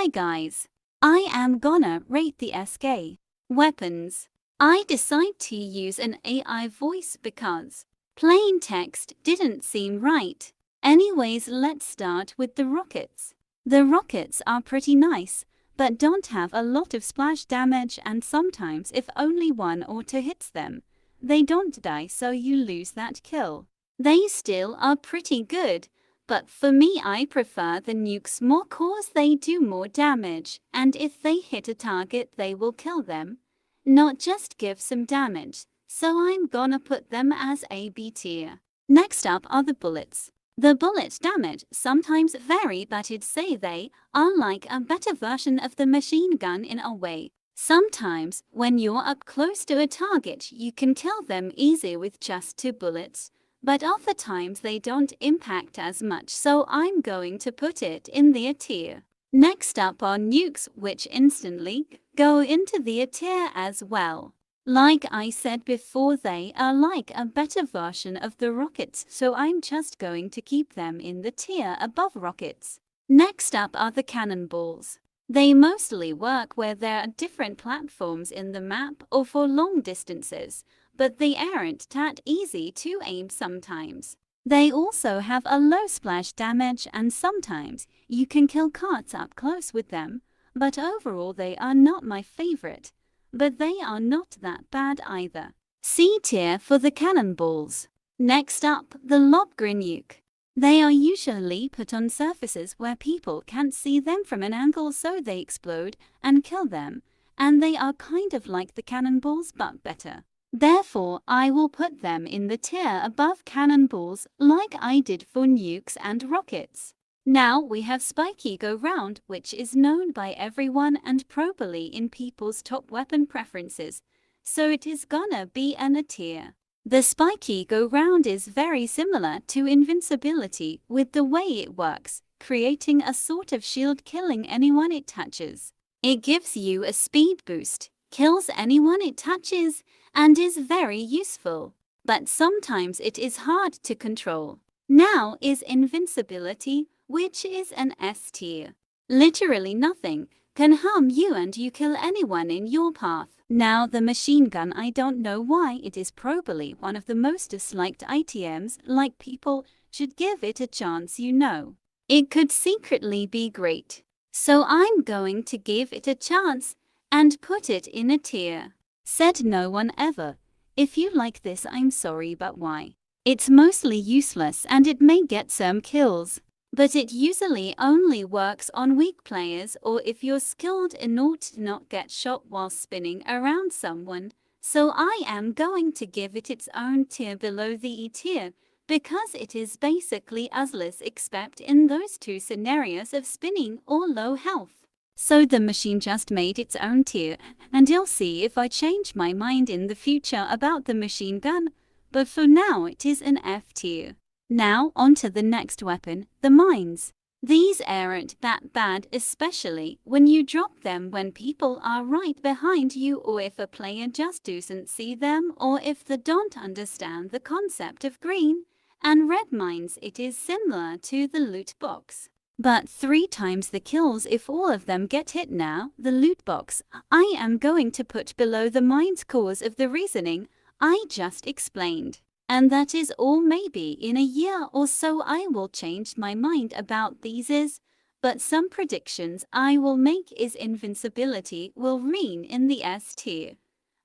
Hi guys. I am gonna rate the SK weapons. I decide to use an AI voice because plain text didn't seem right. Anyways, let's start with the rockets. The rockets are pretty nice, but don't have a lot of splash damage, and sometimes if only one or two hits them, they don't die, so you lose that kill. They still are pretty good, but for me I prefer the nukes more cause they do more damage, and if they hit a target they will kill them, not just give some damage, so I'm gonna put them as a B tier. Next up are the bullets. The bullet damage sometimes vary, but I'd say they are like a better version of the machine gun in a way. Sometimes when you're up close to a target you can kill them easy with just 2 bullets, but other times they don't impact as much, so I'm going to put it in the A tier. Next up are nukes, which instantly go into the A tier as well. Like I said before, they are like a better version of the rockets, so I'm just going to keep them in the tier above rockets. Next up are the cannonballs. They mostly work where there are different platforms in the map or for long distances, but they aren't that easy to aim sometimes. They also have a low splash damage, and sometimes you can kill carts up close with them, but overall they are not my favorite. But they are not that bad either. C tier for the cannonballs. Next up, the Lobgren nuke. They are usually put on surfaces where people can't see them from an angle, so they explode and kill them, and they are kind of like the cannonballs but better. Therefore, I will put them in the tier above cannonballs like I did for nukes and rockets. Now we have Spiky Go Round, which is known by everyone and probably in people's top weapon preferences, so it is gonna be an A tier. The Spiky Go Round is very similar to invincibility with the way it works, creating a sort of shield killing anyone it touches. It gives you a speed boost, kills anyone it touches, and is very useful, but sometimes it is hard to control. Now is invincibility, which is an S tier. Literally nothing can harm you and you kill anyone in your path. Now the machine gun, I don't know why it is probably one of the most disliked items, like people should give it a chance, you know. It could secretly be great. So I'm going to give it a chance and put it in A tier. Said no one ever. If you like this, I'm sorry, but why? It's mostly useless and it may get some kills, but it usually only works on weak players or if you're skilled enough to not get shot while spinning around someone, so I am going to give it its own tier below the E tier, because it is basically useless except in those 2 scenarios of spinning or low health. So the machine just made its own tier, and you'll see if I change my mind in the future about the machine gun, but for now it is an F tier. Now on to the next weapon, the mines. These aren't that bad, especially when you drop them when people are right behind you, or if a player just doesn't see them, or if they don't understand the concept of green and red mines. It is similar to the loot box, but 3 times the kills if all of them get hit. Now the loot box I am going to put below the mines cause of the reasoning I just explained. And that is all. Maybe in a year or so I will change my mind about these, but some predictions I will make is invincibility will remain in the S tier.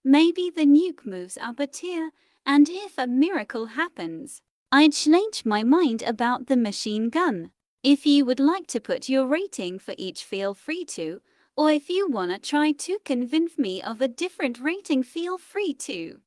Maybe the nuke moves up a tier, and if a miracle happens, I'd change my mind about the machine gun. If you would like to put your rating for each, feel free to, or if you wanna try to convince me of a different rating, feel free to.